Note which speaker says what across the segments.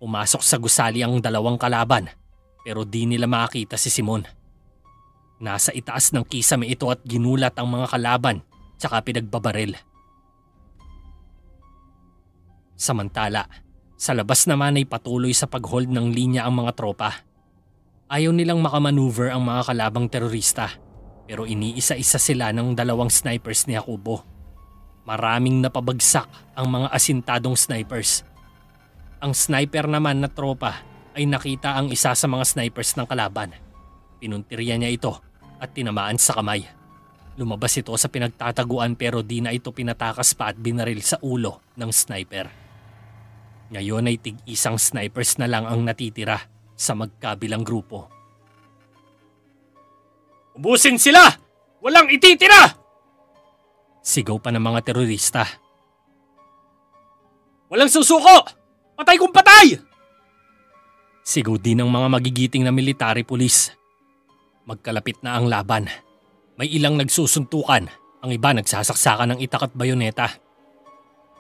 Speaker 1: Pumasok sa gusali ang dalawang kalaban pero di nila makakita si Simon. Nasa itaas ng kisame ito at ginulat ang mga kalaban tsaka pinagbabaril. Samantala, sa labas naman ay patuloy sa pag-hold ng linya ang mga tropa. Ayaw nilang makamaneuver ang mga kalabang terorista pero iniisa-isa sila ng dalawang snipers ni Jacobo. Maraming napabagsak ang mga asintadong snipers. Ang sniper naman na tropa ay nakita ang isa sa mga snipers ng kalaban. Pinuntirya niya ito at tinamaan sa kamay. Lumabas ito sa pinagtataguan pero di na ito pinatakas pa at binaril sa ulo ng sniper. Ngayon ay tig-isang snipers na lang ang natitira sa magkabilang grupo. "Ubusin sila! Walang ititira!" Sigaw pa ng mga terorista. "Walang susuko! Patay kung patay!" Sigaw din ng mga magigiting na military police. Magkalapit na ang laban. May ilang nagsusuntukan, ang iba nagsasaksakan ng itak at bayoneta.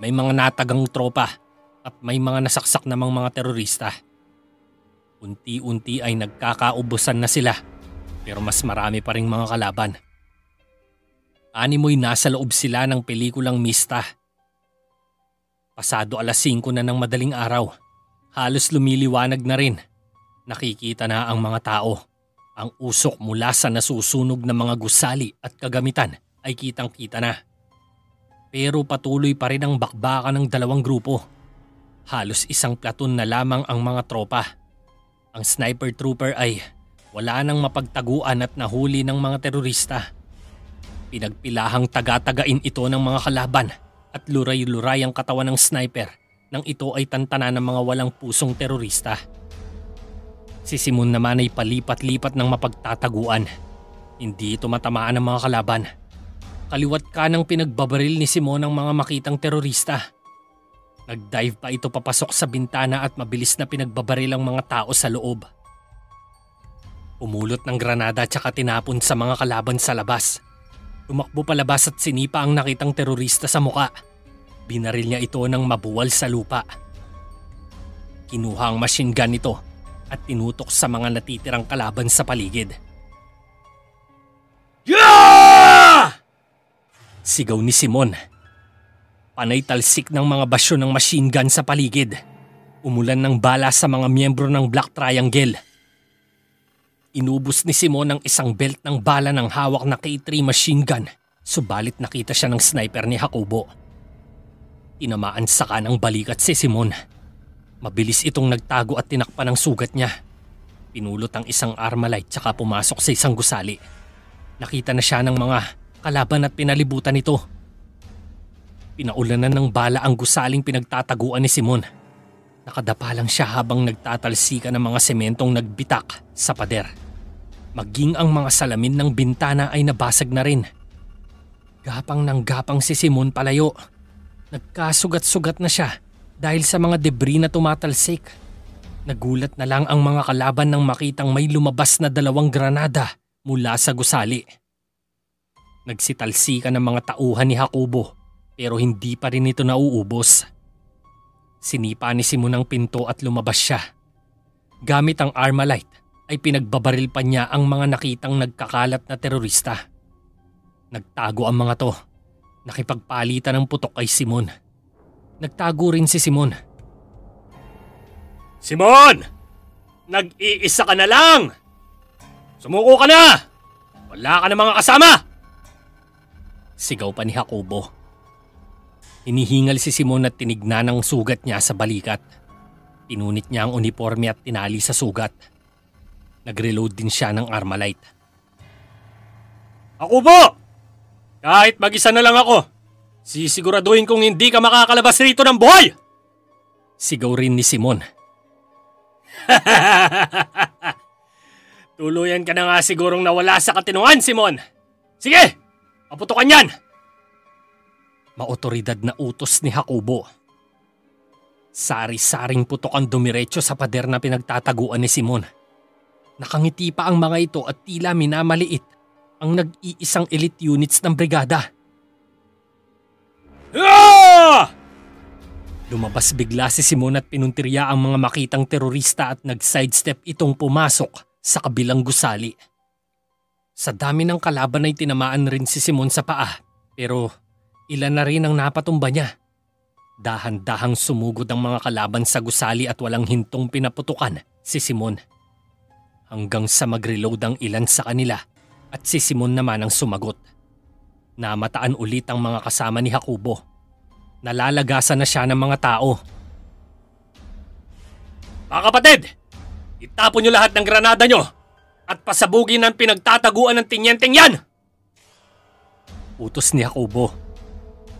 Speaker 1: May mga natagang tropa at may mga nasaksak namang mga terorista. Unti-unti ay nagkakaubusan na sila pero mas marami pa ring mga kalaban. Animoy nasa loob sila ng pelikulang Mista. Pasado 5:00 na ng madaling araw. Halos lumiliwanag na rin. Nakikita na ang mga tao. Ang usok mula sa nasusunog na mga gusali at kagamitan ay kitang-kita na. Pero patuloy pa rin ang bakbakan ng dalawang grupo. Halos isang platoon na lamang ang mga tropa. Ang sniper trooper ay wala nang mapagtaguan at nahuli ng mga terorista. Pinagpilahang taga-tagain ito ng mga kalaban at luray-luray ang katawan ng sniper nang ito ay tantanan ng mga walang pusong terorista. Si Simon naman ay palipat-lipat ng mapagtataguan. Hindi ito matamaan ng mga kalaban. Kaliwat kanang pinagbabaril ni Simon ang mga makitang terorista. Nag-dive pa ito papasok sa bintana at mabilis na pinagbabaril ang mga tao sa loob. Umulot ng granada tsaka tinapon sa mga kalaban sa labas. Tumakbo palabas at sinipa ang nakitang terorista sa muka. Binaril niya ito ng mabuwal sa lupa. Kinuha ang machine gun nito at tinutok sa mga natitirang kalaban sa paligid. "Yeah!" Sigaw ni Simon. Panay talsik ng mga basyo ng machine gun sa paligid. Umulan ng bala sa mga miyembro ng Black Triangle. Inubos ni Simon ang isang belt ng bala ng hawak na K3 machine gun, subalit nakita siya ng sniper ni Jacobo. Tinamaan sa kanang balikat si Simon. Mabilis itong nagtago at tinakpan ang sugat niya. Pinulot ang isang Armalite tsaka pumasok sa isang gusali. Nakita na siya ng mga kalaban at pinalibutan ito. Pinaulanan ng bala ang gusaling pinagtataguan ni Simon. Nakadapa lang siya habang nagtatalsika ng mga sementong nagbitak sa pader. Maging ang mga salamin ng bintana ay nabasag na rin. Gapang ng gapang si Simon palayo. Nagkasugat-sugat na siya dahil sa mga debris na tumatalsik. Nagulat na lang ang mga kalaban nang makitang may lumabas na 2 granada mula sa gusali. Nagsitalsika ng mga tauhan ni Jacobo pero hindi pa rin ito nauubos. Sinipa ni Simon ang pinto at lumabas siya. Gamit ang Armalite ay pinagbabaril pa niya ang mga nakitang nagkakalat na terorista. Nagtago ang mga to. Nakipagpalitan ng putok kay Simon. Nagtago rin si Simon. "Simon! Nag-iisa ka na lang! Sumuko ka na! Wala ka na mga kasama!" Sigaw pa ni Jacobo. Hinihingal si Simon at tinignan ang sugat niya sa balikat. Pinunit niya ang uniforme at tinali sa sugat. Nag-reload din siya ng Armalite. "Jacobo! Kahit mag-isa na lang ako, sisiguraduhin kong hindi ka makakalabas rito ng buhay!" Sigaw rin ni Simon. "Tuluyan ka na nga sigurong nawala sa katinuan, Simon. Sige, paputukan yan!" Maotoridad na utos ni Jacobo. Sari-saring putok ang dumiretso sa pader na pinagtataguan ni Simon. Nakangiti pa ang mga ito at tila minamaliit ang nag-iisang elite units ng brigada. "Ah! Lumabas bigla si Simon at pinuntirya ang mga makitang terorista at nag-sidestep itong pumasok sa kabilang gusali. Sa dami ng kalaban ay tinamaan rin si Simon sa paa, pero ilan na rin ang napatumba niya. Dahan-dahang sumugod ang mga kalaban sa gusali at walang hintong pinaputukan si Simon. Hanggang sa mag-reload ang ilan sa kanila at si Simon naman ang sumagot. Namataan ulit ang mga kasama ni Jacobo. Nalalagasan na siya ng mga tao. Mga kapatid, itapon niyo lahat ng granada niyo at pasabugin ang pinagtataguan ng tinyenteng yan! Utos ni Jacobo.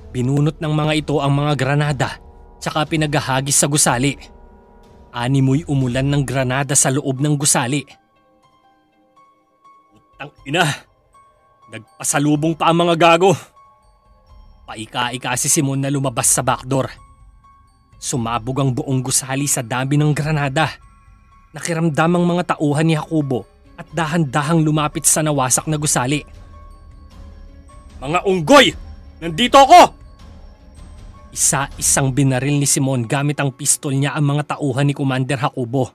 Speaker 1: Binunot ng mga ito ang mga granada tsaka pinaghahagis sa gusali. Animoy umulan ng granada sa loob ng gusali. Putang ina! Nagpasalubong pa ang mga gago. Paika-ika si Simon na lumabas sa backdoor. Sumabog ang buong gusali sa dami ng granada. Nakiramdam ang mga tauhan ni Jacobo at dahan-dahang lumapit sa nawasak na gusali. Mga unggoy! Nandito ako! Isa-isang binaril ni Simon gamit ang pistol niya ang mga tauhan ni Commander Jacobo.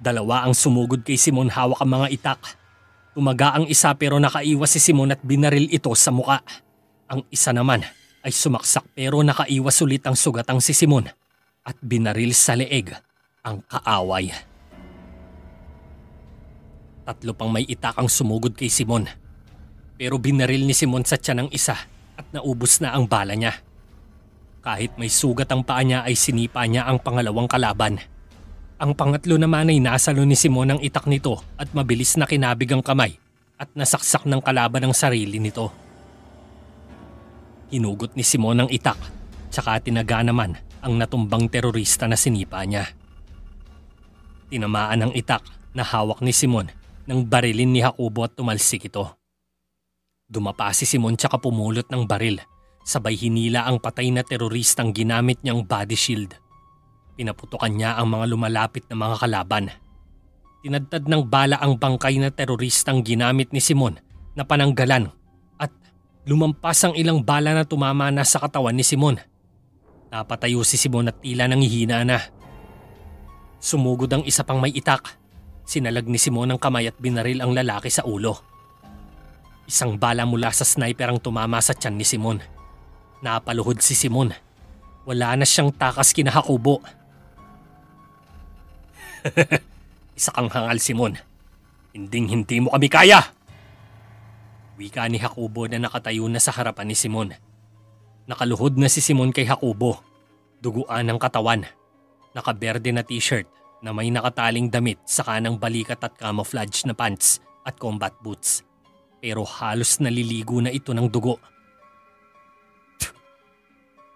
Speaker 1: Dalawa ang sumugod kay Simon hawak ang mga itak. Tumaga ang isa pero nakaiwas si Simon at binaril ito sa muka. Ang isa naman ay sumaksak pero nakaiwas ulit ang sugatang si Simon at binaril sa leeg ang kaaway. Tatlo pang may itak ang sumugod kay Simon. Pero binaril ni Simon sa tiyan ng isa at naubos na ang bala niya. Kahit may sugat ang paa niya ay sinipa niya ang pangalawang kalaban. Ang pangatlo naman ay nasalo ni Simon ang itak nito at mabilis na kinabig ang kamay at nasaksak ng kalaban ang sarili nito. Hinugot ni Simon ang itak tsaka tinaga naman ang natumbang terorista na sinipa niya. Tinamaan ang itak na hawak ni Simon nang barilin ni Jacobo at tumalsik ito. Dumapa si Simon tsaka pumulot ng baril, sabay hinila ang patay na teroristang ginamit niyang body shield. Pinaputukan niya ang mga lumalapit na mga kalaban. Tinadtad ng bala ang bangkay na teroristang ginamit ni Simon na pananggalan at lumampas ang ilang bala na tumama na sa katawan ni Simon. Napatayo si Simon at tila nangihina na. Sumugod ang isa pang may itak. Sinalag ni Simon ang kamay at binaril ang lalaki sa ulo. Isang bala mula sa sniper ang tumama sa tiyan ni Simon. Napaluhod si Simon. Wala na siyang takas kina Jacobo. Isa kang hangal, Simon. Hinding-hindi mo kami kaya! Wika ni Jacobo na nakatayo na sa harapan ni Simon. Nakaluhod na si Simon kay Jacobo. Duguan ang katawan. Nakaberde na t-shirt na may nakataling damit sa kanang balikat at camouflage na pants at combat boots. Pero halos naliligo na ito ng dugo.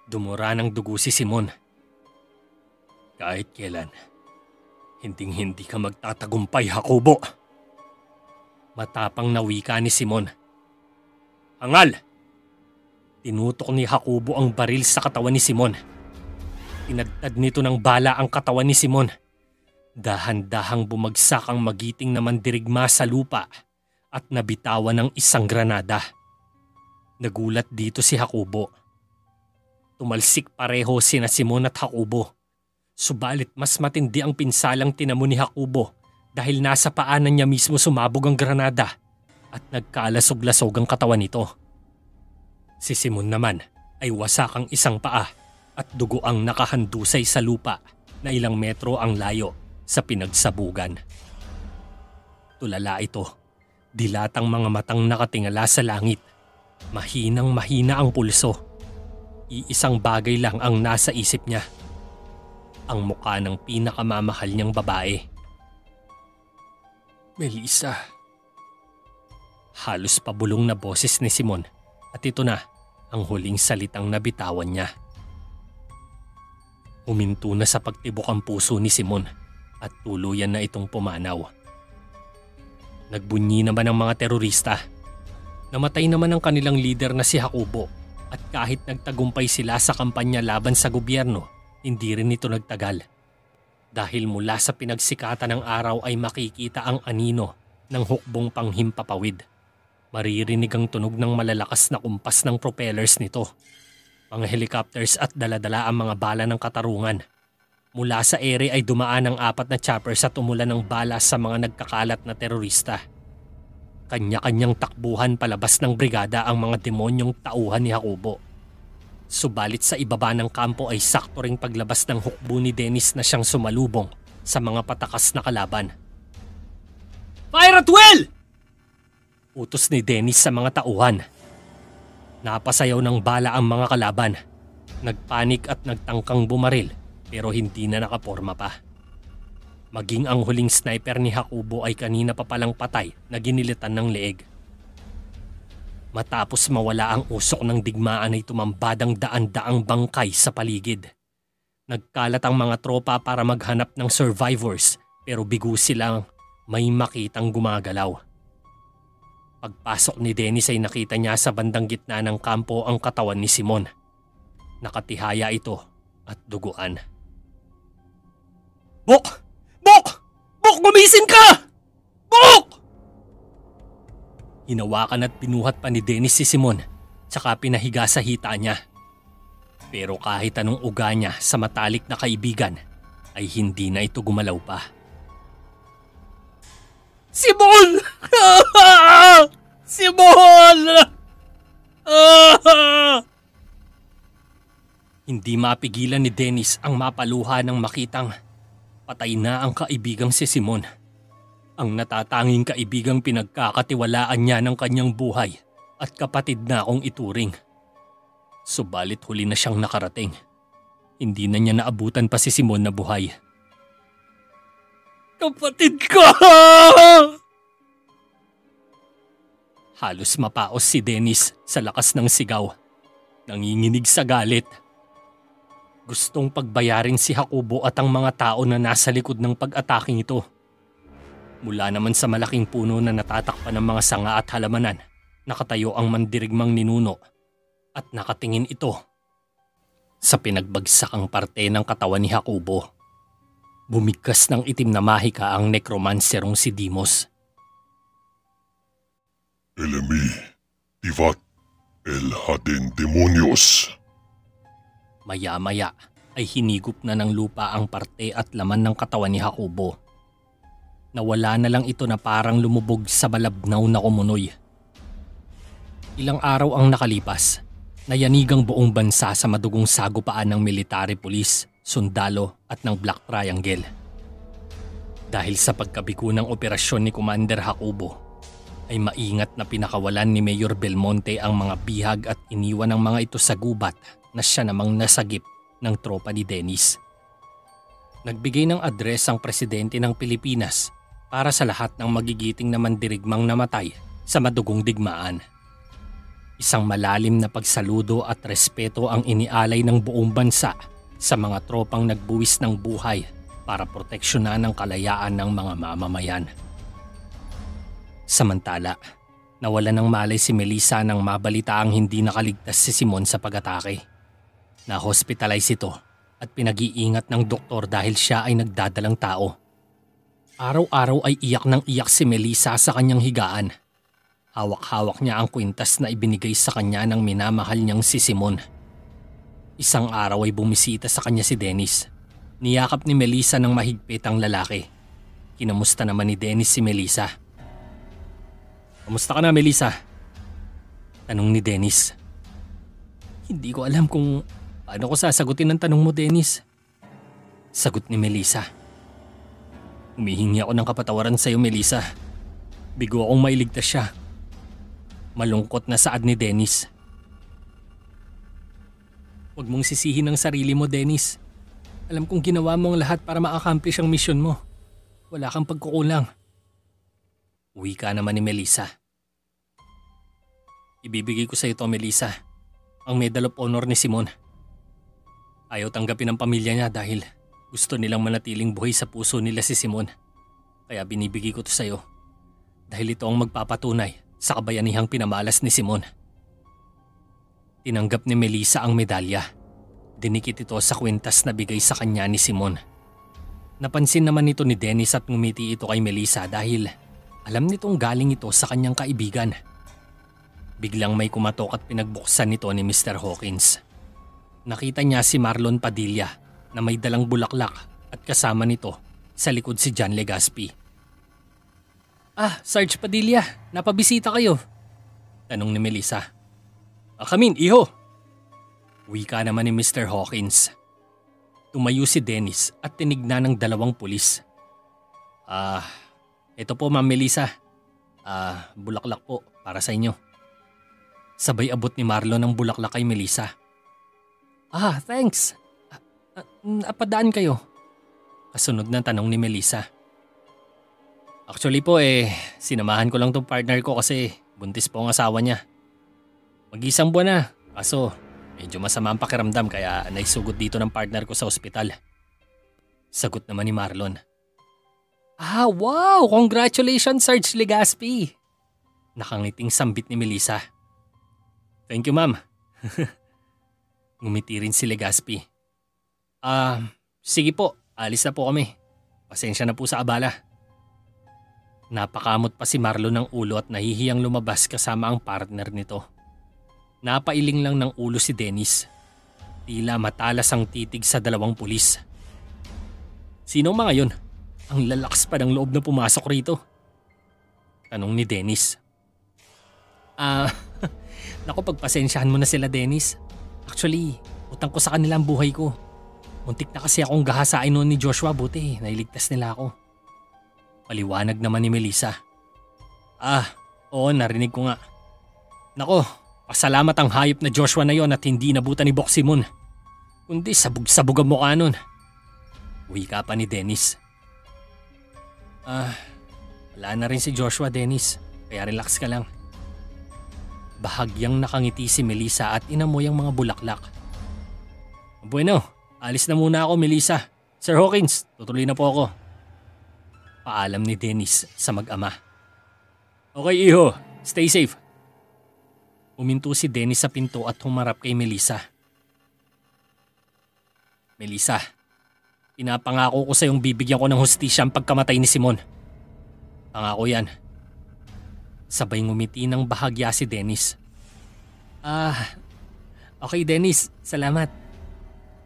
Speaker 1: Dumura ng dugo si Simon. Kahit kailan, hinding-hindi ka magtatagumpay, Jacobo. Matapang na wika ni Simon. Hangal! Tinutok ni Jacobo ang baril sa katawan ni Simon. Tinadtad nito ng bala ang katawan ni Simon. Dahan-dahang bumagsak ang magiting na mandirigma sa lupa at nabitawan ng isang granada. Nagulat dito si Jacobo. Tumalsik pareho sina Simon at Jacobo. Subalit mas matindi ang pinsalang tinamo ni Jacobo dahil nasa paanan niya mismo sumabog ang granada at nagkalasog-lasog ang katawan nito. Si Simon naman ay wasak ang isang paa at dugo ang nakahandusay sa lupa na ilang metro ang layo sa pinagsabugan. Tulala ito, dilatang mga matang nakatingala sa langit. Mahinang-mahina ang pulso. Iisang bagay lang ang nasa isip niya. Ang mukha ng pinakamamahal niyang babae. Melissa. Halos pabulong na boses ni Simon at ito na ang huling salitang nabitawan niya. Huminto na sa pagtibok ang puso ni Simon at tuluyan na itong pumanaw. Nagbunyi naman ang mga terorista. Namatay naman ang kanilang leader na si Jacobo at kahit nagtagumpay sila sa kampanya laban sa gobyerno, hindi rin ito nagtagal. Dahil mula sa pinagsikatan ng araw ay makikita ang anino ng hukbong panghimpapawid. Maririnig ang tunog ng malalakas na kumpas ng propellers nito. Mga helicopters at daladala ang mga bala ng katarungan. Mula sa ere ay dumaan ang 4 na choppers at umulan ng bala sa mga nagkakalat na terorista. Kanya-kanyang takbuhan palabas ng brigada ang mga demonyong tauhan ni Jacobo. Subalit sa ibaba ng kampo ay sakto ring paglabas ng hukbo ni Dennis na siyang sumalubong sa mga patakas na kalaban. "Fire at will!" Utos ni Dennis sa mga tauhan. Napasayaw ng bala ang mga kalaban. Nagpanik at nagtangkang bumaril pero hindi na nakaporma pa. Maging ang huling sniper ni Jacobo ay kanina pa palang patay na ginilitan ng leeg. Matapos mawala ang usok ng digmaan ay tumambadang daan-daang bangkay sa paligid. Nagkalat ang mga tropa para maghanap ng survivors pero bigo silang may makitang gumagalaw. Pagpasok ni Dennis ay nakita niya sa bandang gitna ng kampo ang katawan ni Simon. Nakatihaya ito at duguan. "Bok! Bok! Bok, gumising ka! Bok!" Hinawakan at pinuhat pa ni Dennis si Simon tsaka pinahiga sa hita niya. Pero kahit anong uga niya sa matalik na kaibigan ay hindi na ito gumalaw pa. "Simon! Simon!" Hindi mapigilan ni Dennis ang mapaluha ng makitang patay na ang kaibigang si Simon. Ang natatanging kaibigang pinagkakatiwalaan niya ng kanyang buhay at kapatid na akong ituring. Subalit huli na siyang nakarating. Hindi na niya naabutan pa si Simon na buhay. "Kapatid ko!" Halos mapaos si Dennis sa lakas ng sigaw. Nanginginig sa galit. Gustong pagbayarin si Jacobo at ang mga tao na nasa likod ng pag-ataking ito. Mula naman sa malaking puno na natatakpan ng mga sanga at halamanan, nakatayo ang mandirigmang ninuno at nakatingin ito sa pinagbagsakang parte ng katawan ni Jacobo. Bumigkas ng itim na mahika ang necromancerong si Dimos.
Speaker 2: "Elemi, tivat, el hadin demonios."
Speaker 1: Maya-maya ay hinigop na ng lupa ang parte at laman ng katawan ni Jacobo. Nawala na lang ito na parang lumubog sa balabnaw na kumunoy. Ilang araw ang nakalipas, nayanigang buong bansa sa madugong sagupaan ng military police, sundalo at ng Black Triangle. Dahil sa pagkabigo ng operasyon ni Commander Jacobo, ay maingat na pinakawalan ni Mayor Belmonte ang mga bihag at iniwan ang mga ito sa gubat na siya namang nasagip ng tropa ni Dennis. Nagbigay ng address ang presidente ng Pilipinas para sa lahat ng magigiting na mandirigmang namatay sa madugong digmaan. Isang malalim na pagsaludo at respeto ang inialay ng buong bansa sa mga tropang nagbuwis ng buhay para proteksyonan ang kalayaan ng mga mamamayan. Samantala, nawalan ng malay si Melissa nang mabalitaang hindi nakaligtas si Simon sa pag-atake. Na-hospitalize ito at pinag-iingat ng doktor dahil siya ay nagdadalang tao. Araw-araw ay iyak ng iyak si Melissa sa kanyang higaan. Hawak-hawak niya ang kwintas na ibinigay sa kanya ng minamahal niyang si Simon. Isang araw ay bumisita sa kanya si Dennis. Niyakap ni Melissa ng mahigpit ang lalaki. Kinamusta naman ni Dennis si Melissa. "Kamusta ka na, Melissa?" tanong ni Dennis. "Hindi ko alam kung paano ko sasagutin ang tanong mo, Dennis," sagot ni Melissa. "Humihingi ako ng kapatawaran sa iyo, Melissa. Bigo akong mailigtas siya." Malungkot na saad ni Dennis. "Huwag mong sisihin ang sarili mo, Dennis. Alam kong ginawa mo ang lahat para ma-accomplish ang misyon mo. Wala kang pagkukulang." Uwi ka naman ni Melissa. "Ibibigay ko sa ito, Melissa, ang Medal of Honor ni Simon. Ayaw tanggapin ng pamilya niya dahil gusto nilang manatiling buhay sa puso nila si Simon. Kaya binibigay ko to sa iyo dahil ito ang magpapatunay sa kabayanihang pinamalas ni Simon." Tinanggap ni Melissa ang medalya. Dinikit ito sa kwintas na bigay sa kanya ni Simon. Napansin naman nito ni Dennis at ngumiti ito kay Melissa dahil alam nitong galing ito sa kanyang kaibigan. Biglang may kumatok at pinagbuksan nito ni Mr. Hawkins. Nakita niya si Marlon Padilla na may dalang bulaklak at kasama nito sa likod si John Legaspi. "Ah, Sarge Padilla, napabisita kayo?" tanong ni Melissa. "Come in, iho." Wika naman ni Mr. Hawkins. Tumayo si Dennis at tinignan ng dalawang pulis. Ito po Ma'am Melissa. Bulaklak po para sa inyo." Sabay abot ni Marlon ang bulaklak kay Melissa. Thanks. Napadaan kayo?" Kasunod na tanong ni Melissa. "Actually po sinamahan ko lang tong partner ko kasi buntis po ang asawa niya. Mag-isang buwan na, kaso medyo masama ang pakiramdam kaya naisugot dito ng partner ko sa ospital." Sagot naman ni Marlon. Wow! Congratulations, Sarge Legaspi!" Nakangiting sambit ni Melissa. "Thank you, ma'am." Ngumiti rin si Legaspi. Sige po, alis na po kami. Pasensya na po sa abala." Napakamot pa si Marlon ng ulo at nahihiyang lumabas kasama ang partner nito. Napailing lang ng ulo si Dennis. Tila matalas ang titig sa dalawang pulis. "Sino mga yun? Ang lalakas pa ng loob na pumasok rito?" tanong ni Dennis. Naku, pagpasensyahan mo na sila, Dennis. Actually, utang ko sa kanila ang buhay ko. Muntik na kasi akong gahasain noon ni Joshua, buti nailigtas nila ako. Paliwanag naman ni Melissa. Oo, narinig ko nga. Nako, pasalamat ang hayop na Joshua na yon at hindi nabutan ni Boksimon. Kundi sabog-sabog ang mukha nun. Wika pa ni Dennis. Wala na rin si Joshua, Dennis. Kaya relax ka lang. Bahagyang nakangiti si Melissa at inamoy ang mga bulaklak. Bueno, alis na muna ako, Melissa. Sir Hawkins, tutuloy na po ako. Paalam ni Dennis sa mag-ama. Okay, iho. Stay safe. Uminto si Dennis sa pinto at humarap kay Melissa. Melissa, pinapangako ko sa iyong bibigyan ko ng hustisya ang pagkamatay ni Simon. Pangako yan. Sabay ngumiti ng bahagya si Dennis. Okay Dennis, salamat.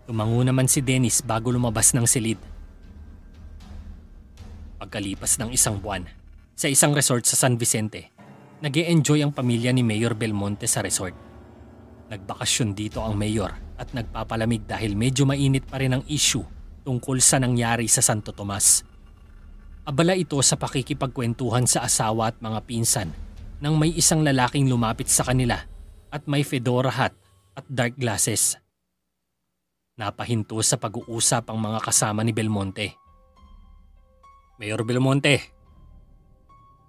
Speaker 1: Tumango naman si Dennis bago lumabas ng silid. Pagkalipas ng isang buwan, sa isang resort sa San Vicente, nag-e-enjoy ang pamilya ni Mayor Belmonte sa resort. Nagbakasyon dito ang mayor at nagpapalamig dahil medyo mainit pa rin ang issue tungkol sa nangyari sa Santo Tomas. Abala ito sa pakikipagkwentuhan sa asawa at mga pinsan nang may isang lalaking lumapit sa kanila at may fedora hat at dark glasses. Napahinto sa pag-uusap ang mga kasama ni Belmonte. Mayor Belmonte,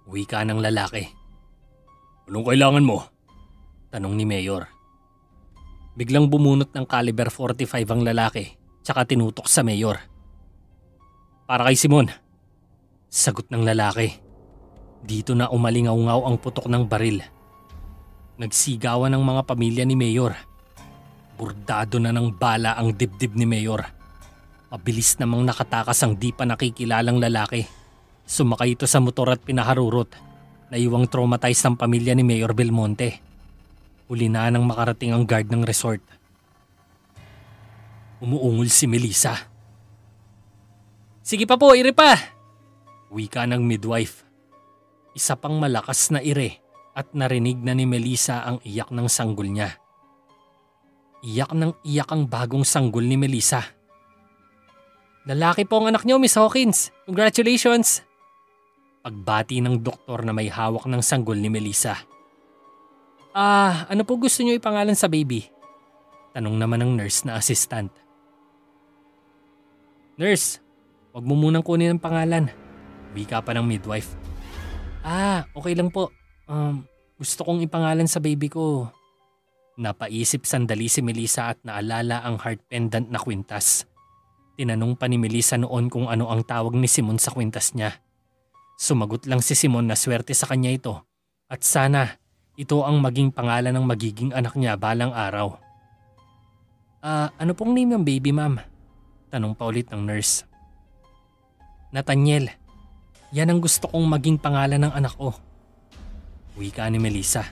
Speaker 1: wika ng lalaki. Anong kailangan mo? Tanong ni Mayor. Biglang bumunot ng caliber 45 ang lalaki tsaka tinutok sa Mayor. Para kay Simon. Sagot ng lalaki. Dito na umalingaw-ngaw ang putok ng baril. Nagsigawan ng mga pamilya ni Mayor. Burdado na ng bala ang dibdib ni Mayor. Mabilis namang nakatakas ang di pa nakikilalang lalaki. Sumakay ito sa motor at pinaharurot. Naiwang traumatized ang pamilya ni Mayor Belmonte. Huli na nang makarating ang guard ng resort. Umuungol si Melissa. Sige pa po, ire pa! Wika ng midwife. Isa pang malakas na ire at narinig na ni Melissa ang iyak ng sanggol niya. Iyak ng iyak ang bagong sanggol ni Melissa. Lalaki po ang anak niyo, Miss Hawkins. Congratulations! Pagbati ng doktor na may hawak ng sanggol ni Melissa. Ano po gusto niyo ipangalan sa baby? Tanong naman ng nurse na assistant. Nurse, wag mo munang kunin ang pangalan. Wika pa ng midwife. Okay lang po. Gusto kong ipangalan sa baby ko. Napaisip sandali si Melissa at naalala ang heart pendant na kwintas. Tinanong pa ni Melissa noon kung ano ang tawag ni Simon sa kwintas niya. Sumagot lang si Simon na swerte sa kanya ito at sana ito ang maging pangalan ng magiging anak niya balang araw. Ano pong name ng baby, ma'am? Tanong pa ulit ng nurse. Nathaniel. Yan ang gusto kong maging pangalan ng anak ko. Wika ni Melissa.